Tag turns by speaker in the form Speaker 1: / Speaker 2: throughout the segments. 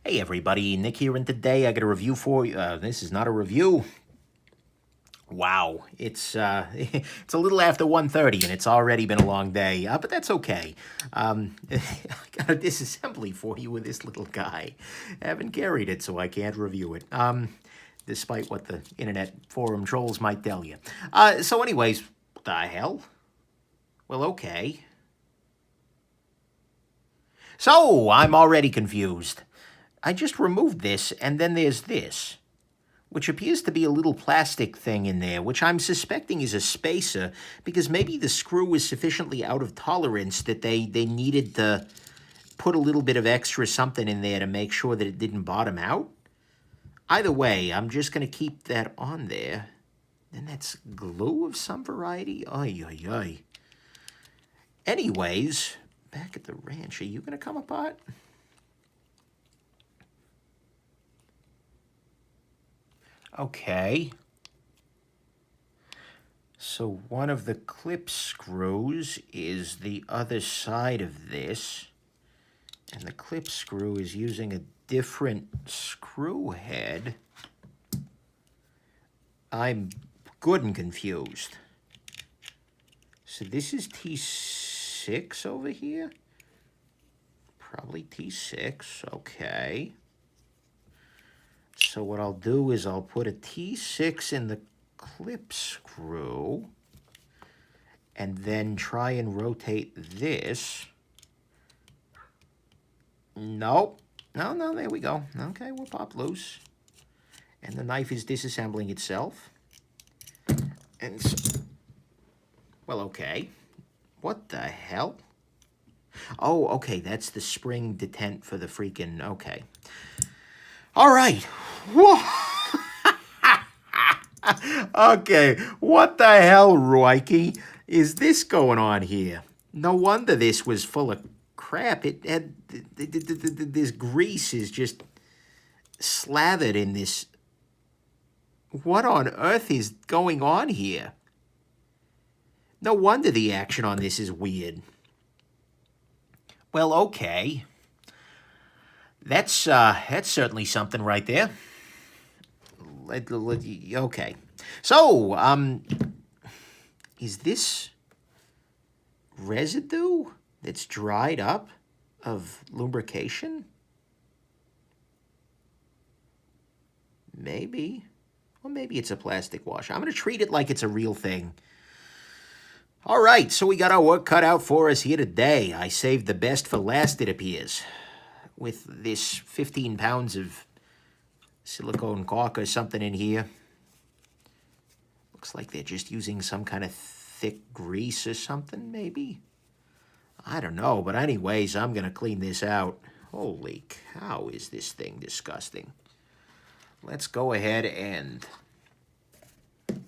Speaker 1: Hey everybody, Nick here, and today I got a review for you. This is not a review. Wow, it's it's a little after 1:30 and it's already been a long day, but that's okay. I got a disassembly for you with this little guy. I haven't carried it, so I can't review it. Despite what the internet forum trolls might tell you. So anyways, what the hell? Well, okay. So, I'm already confused. I just removed this, and then there's this, which appears to be a little plastic thing in there, which I'm suspecting is a spacer, because maybe the screw is sufficiently out of tolerance that they needed to put a little bit of extra something in there to make sure that it didn't bottom out. Either way, I'm just going to keep that on there. And that's glue of some variety? Ay, ay, ay. Anyways, back at the ranch, are you going to come apart? Okay. So one of the clip screws is the other side of this. And the clip screw is using a different screw head. I'm good and confused. So this is T6 over here? Probably T6, okay. So what I'll do is I'll put a T6 in the clip screw and then try and rotate this. Nope. No, there we go. Okay, we'll pop loose. And the knife is disassembling itself. And so, well, okay. What the hell? Oh, okay, that's the spring detent for the freaking, okay. All right. Whoa. Okay, what the hell, Ruike, is this going on here? No wonder this was full of crap. It had this grease is just slathered in this. What on earth is going on here? No wonder the action on this is weird. Well, okay. That's certainly something right there. Okay. So, is this residue that's dried up of lubrication? Maybe. Well, maybe it's a plastic wash. I'm going to treat it like it's a real thing. All right, so we got our work cut out for us here today. I saved the best for last, it appears, with this 15 pounds of silicone caulk or something in here. Looks like they're just using some kind of thick grease or something, maybe. I don't know, but anyways, I'm going to clean this out. Holy cow, is this thing disgusting. Let's go ahead and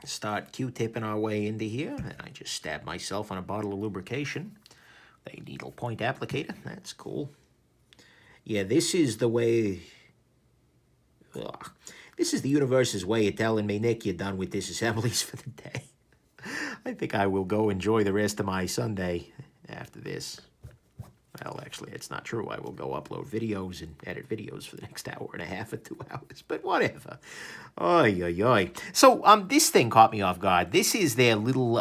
Speaker 1: start Q-tipping our way into here. And I just stabbed myself on a bottle of lubrication. A needle point applicator, that's cool. Yeah, this is the way... Ugh. This is the universe's way of telling me, Nick, you're done with disassemblies for the day. I think I will go enjoy the rest of my Sunday after this. Well, actually, it's not true. I will go upload videos and edit videos for the next hour and a half or 2 hours, but whatever. Oy, oy, oy. So, this thing caught me off guard. This is their little,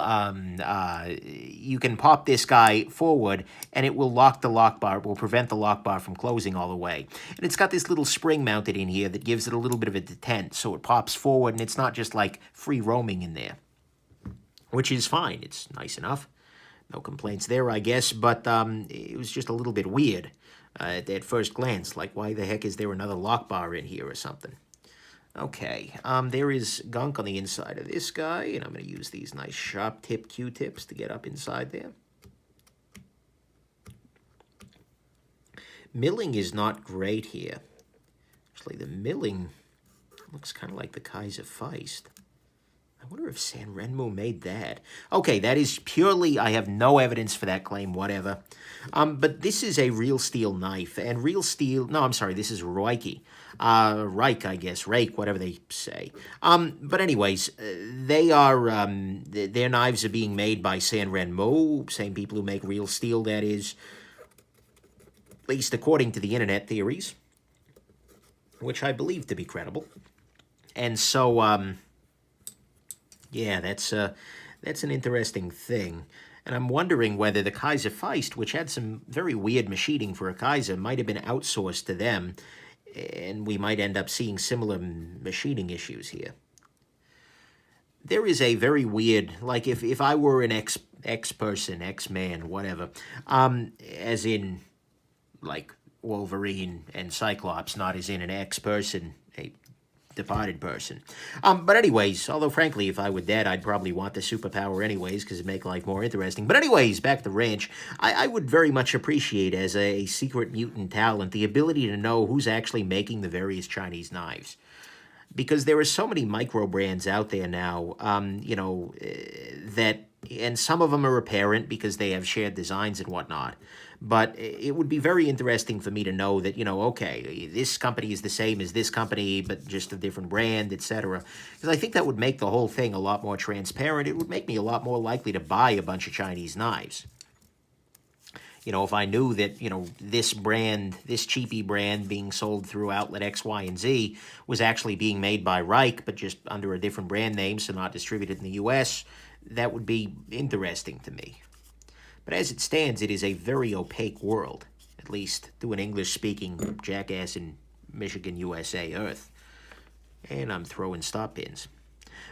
Speaker 1: you can pop this guy forward, and it will lock the lock bar. It will prevent the lock bar from closing all the way. And it's got this little spring mounted in here that gives it a little bit of a detent, so it pops forward, and it's not just, like, free roaming in there, which is fine. It's nice enough. No complaints there, I guess, but it was just a little bit weird at first glance. Like, why the heck is there another lock bar in here or something? Okay, there is gunk on the inside of this guy, and I'm going to use these nice sharp tip Q-tips to get up inside there. Milling is not great here. Actually, the milling looks kind of like the Kaiser Feist. I wonder if San Renmu made that. Okay, that is purely, I have no evidence for that claim, whatever. But this is a real steel knife, and real steel, no, I'm sorry, this is Ruike. Reich, I guess, Rake, whatever they say. But anyways, they are, their knives are being made by San Renmu, same people who make real steel, that is, at least according to the internet theories. which I believe to be credible. And so, yeah, that's an interesting thing. And I'm wondering whether the Kaiser Feist, which had some very weird machining for a Kaiser, might have been outsourced to them, and we might end up seeing similar machining issues here. There is a very weird, like if I were an X person, X man, whatever, as in like Wolverine and Cyclops, not as in an X person, a departed person. But anyways, although frankly, if I were dead, I'd probably want the superpower anyways, because it'd make life more interesting. But anyways, back to the ranch, I would very much appreciate, as a secret mutant talent, the ability to know who's actually making the various Chinese knives. Because there are so many micro brands out there now, that, and some of them are apparent because they have shared designs and whatnot. But it would be very interesting for me to know that, okay, this company is the same as this company, but just a different brand, etc. Because I think that would make the whole thing a lot more transparent. It would make me a lot more likely to buy a bunch of Chinese knives. If I knew that, this brand, this cheapy brand being sold through outlet X, Y, and Z was actually being made by Ruike, but just under a different brand name, so not distributed in the U.S., that would be interesting to me. But as it stands, it is a very opaque world, at least to an English-speaking jackass in Michigan, USA, Earth. And I'm throwing stop pins.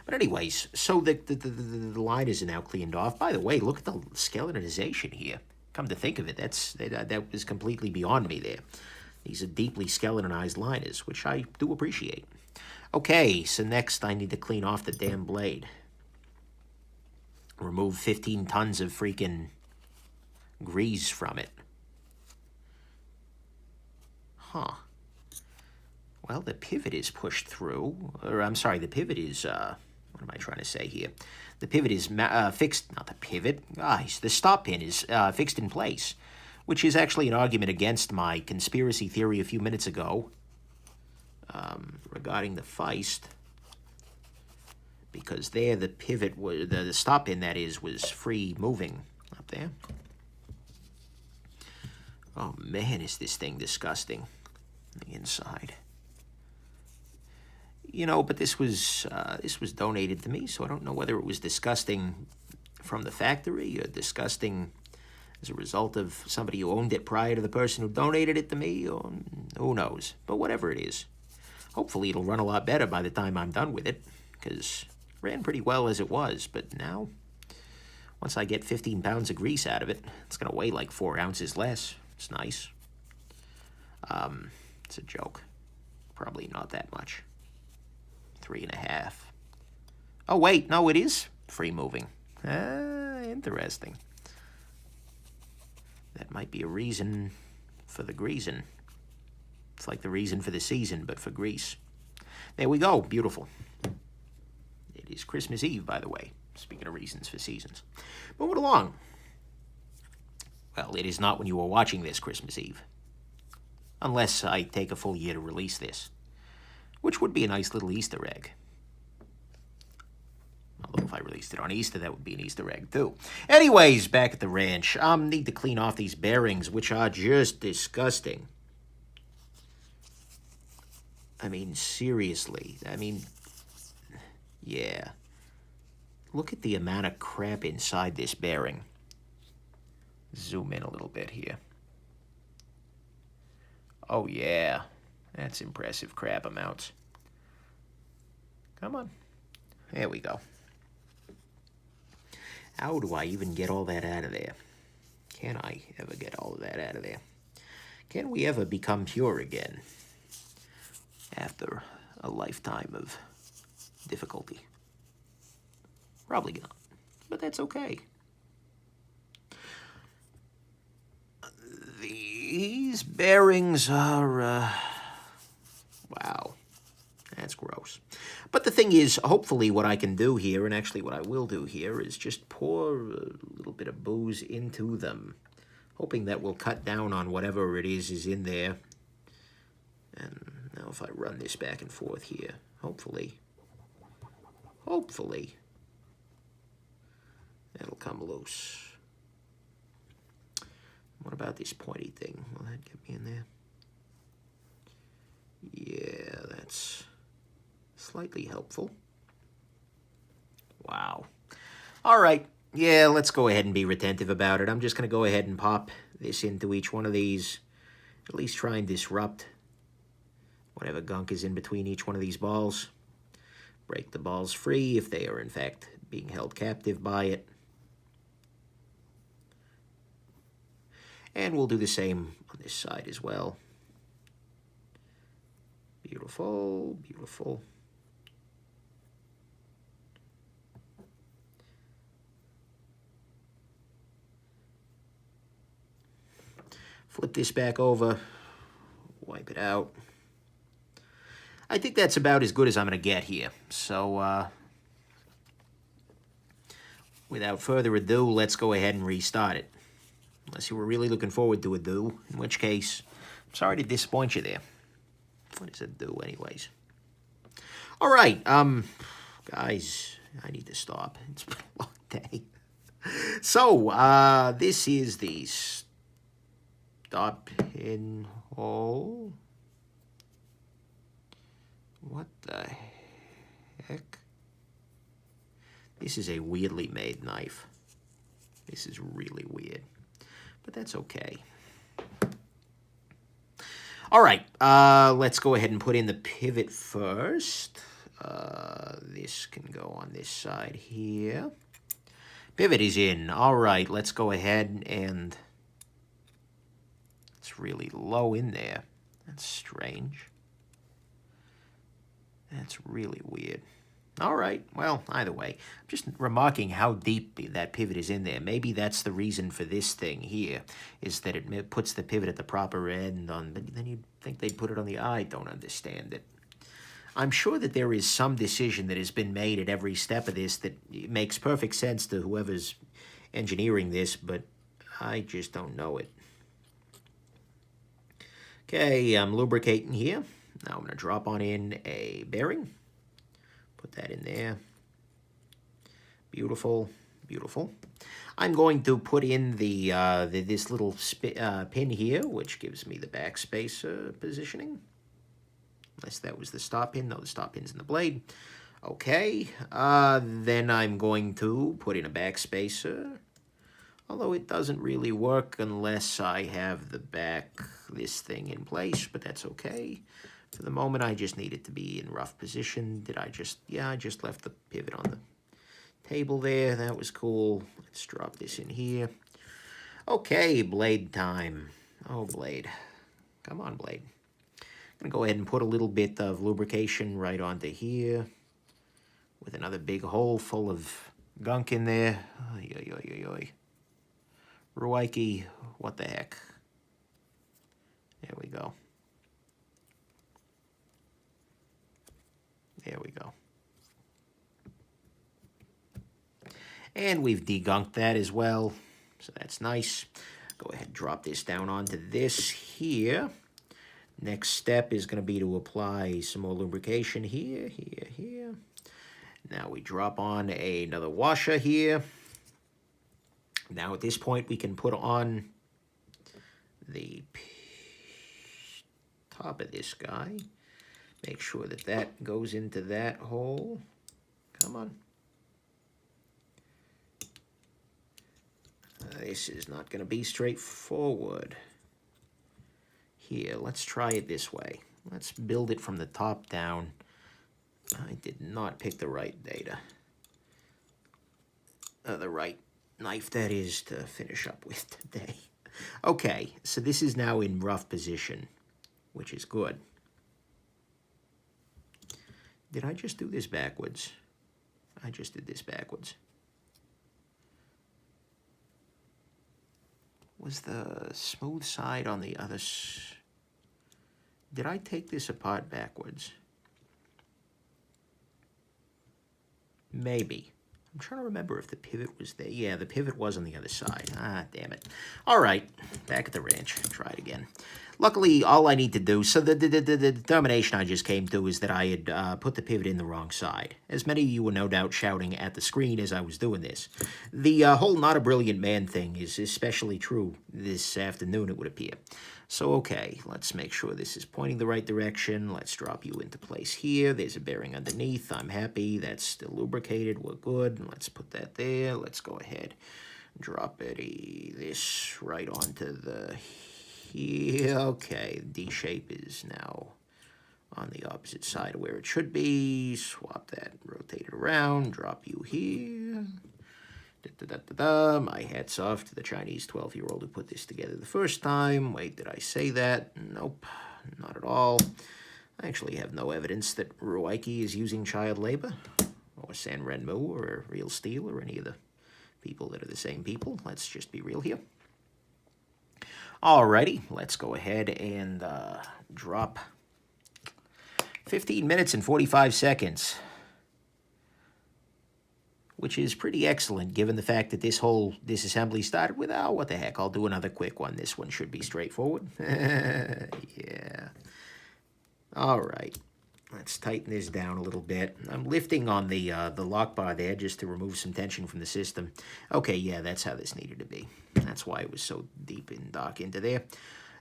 Speaker 1: But anyways, so the liners are now cleaned off. By the way, look at the skeletonization here. Come to think of it, that was completely beyond me there. These are deeply skeletonized liners, which I do appreciate. Okay, so next I need to clean off the damn blade. Remove 15 tons of freaking grease from it. Huh. Well, the pivot is pushed through, or I'm sorry, the pivot is, what am I trying to say here? The pivot is fixed, not the pivot, guys, the stop pin is fixed in place, which is actually an argument against my conspiracy theory a few minutes ago regarding the Feist, because there the pivot, was the stop pin, that is, was free moving up there. Oh man, is this thing disgusting, the inside. But this was donated to me, so I don't know whether it was disgusting from the factory or disgusting as a result of somebody who owned it prior to the person who donated it to me, or who knows. But whatever it is, hopefully it'll run a lot better by the time I'm done with it, because it ran pretty well as it was. But now, once I get 15 pounds of grease out of it, it's going to weigh like 4 ounces less. It's nice. It's a joke. Probably not that much. 3.5. Oh, wait, no, it is free moving. Interesting. That might be a reason for the greasing. It's like the reason for the season, but for grease. There we go, beautiful. It is Christmas Eve, by the way, speaking of reasons for seasons. Moving along. Well, it is not when you are watching this Christmas Eve. Unless I take a full year to release this, which would be a nice little Easter egg. Although if I released it on Easter, that would be an Easter egg too. Anyways, back at the ranch. Need to clean off these bearings, which are just disgusting. I mean, seriously. I mean, yeah. Look at the amount of crap inside this bearing. Zoom in a little bit here. Oh, yeah. That's impressive crap amounts. Come on. There we go. How do I even get all that out of there? Can I ever get all of that out of there? Can we ever become pure again after a lifetime of difficulty? Probably not, but that's okay. These bearings are, wow, that's gross. But the thing is, hopefully what I can do here, and actually what I will do here, is just pour a little bit of booze into them, hoping that will cut down on whatever it is in there. And now if I run this back and forth here, hopefully, that'll come loose. What about this pointy thing? Will that get me in there? Yeah. slightly helpful. Wow. All right. Yeah, let's go ahead and be retentive about it. I'm just going to go ahead and pop this into each one of these. At least try and disrupt whatever gunk is in between each one of these balls. Break the balls free if they are in fact being held captive by it. And we'll do the same on this side as well. Beautiful, beautiful. Flip this back over, wipe it out. I think that's about as good as I'm going to get here. So, without further ado, let's go ahead and restart it. Unless you were really looking forward to a do, in which case, I'm sorry to disappoint you there. What does it do anyways? All right, guys, I need to stop. It's been a long day. So, this is the stop pin hole. What the heck? This is a weirdly made knife. This is really weird, but that's okay. All right, let's go ahead and put in the pivot first. This can go on this side here. Pivot is in. All right, let's go ahead and... It's really low in there. That's strange. That's really weird. All right, well, either way, I'm just remarking how deep that pivot is in there. Maybe that's the reason for this thing here, is that it puts the pivot at the proper end on, but then you'd think they'd put it on the eye. I don't understand it. I'm sure that there is some decision that has been made at every step of this that makes perfect sense to whoever's engineering this, but I just don't know it. Okay, I'm lubricating here. Now I'm going to drop on in a bearing. Put that in there. Beautiful, beautiful. I'm going to put in this little pin here, which gives me the backspacer positioning. Unless that was the stop pin. No, the stop pin's in the blade. Okay, then I'm going to put in a backspacer. Although it doesn't really work unless I have this thing in place, but that's okay. For the moment, I just need it to be in rough position. I just left the pivot on the table there. That was cool. Let's drop this in here. Okay, blade time. Oh, blade. Come on, blade. I'm going to go ahead and put a little bit of lubrication right onto here with another big hole full of gunk in there. Oy, oy, oy, oy, oy. Ruike, what the heck? There we go. There we go. And we've degunked that as well, so that's nice. Go ahead and drop this down onto this here. Next step is going to be to apply some more lubrication here, here, here. Now we drop on another washer here. Now at this point we can put on the top of this guy. Make sure that that goes into that hole. Come on. This is not going to be straightforward. Here, let's try it this way. Let's build it from the top down. I did not pick the right data. The right knife, that is, to finish up with today. Okay, so this is now in rough position, which is good. Did I just do this backwards? I just did this backwards. Was the smooth side on the other Did I take this apart backwards? Maybe. I'm trying to remember if the pivot was there. Yeah, the pivot was on the other side. Ah, damn it. All right, back at the ranch. Try it again. Luckily, all I need to do, so the determination I just came to is that I had put the pivot in the wrong side. As many of you were no doubt shouting at the screen as I was doing this. The whole not a brilliant man thing is especially true this afternoon, it would appear. So, okay, let's make sure this is pointing the right direction. Let's drop you into place here. There's a bearing underneath. I'm happy. That's still lubricated. We're good. Let's put that there. Let's go ahead and drop this right onto the here. Okay, D shape is now on the opposite side of where it should be. Swap that, rotate it around, drop you here. My hat's off to the Chinese 12-year-old who put this together the first time. Wait, did I say that? Nope, not at all. I actually have no evidence that Ruike is using child labor, or San Renmu, or Real Steel, or any of the people that are the same people. Let's just be real here. Alrighty, let's go ahead and drop 15 minutes and 45 seconds. Which is pretty excellent, given the fact that this whole disassembly started with, oh, what the heck, I'll do another quick one. This one should be straightforward. Yeah. All right. Let's tighten this down a little bit. I'm lifting on the lock bar there just to remove some tension from the system. Okay, yeah, that's how this needed to be. That's why it was so deep and dark into there.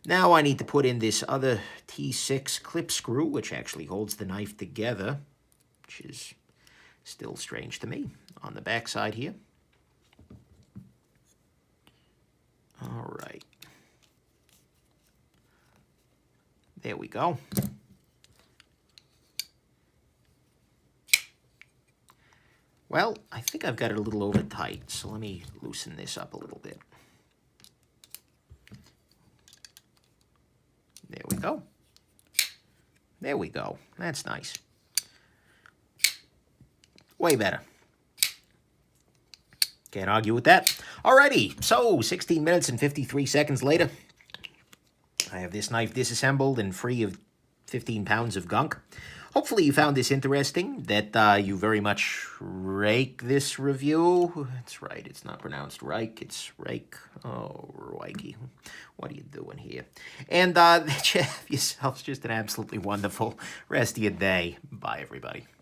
Speaker 1: Now I need to put in this other T6 clip screw, which actually holds the knife together, which is still strange to me, on the back side here. All right. There we go. Well, I think I've got it a little over tight, so let me loosen this up a little bit. There we go. There we go. That's nice. Way better. Can't argue with that. Alrighty, so 16 minutes and 53 seconds later, I have this knife disassembled and free of 15 pounds of gunk. Hopefully you found this interesting, that you very much rake this review. That's right, it's not pronounced Reich, it's rake. Oh, Ruike, what are you doing here? And that you have yourselves just an absolutely wonderful rest of your day. Bye, everybody.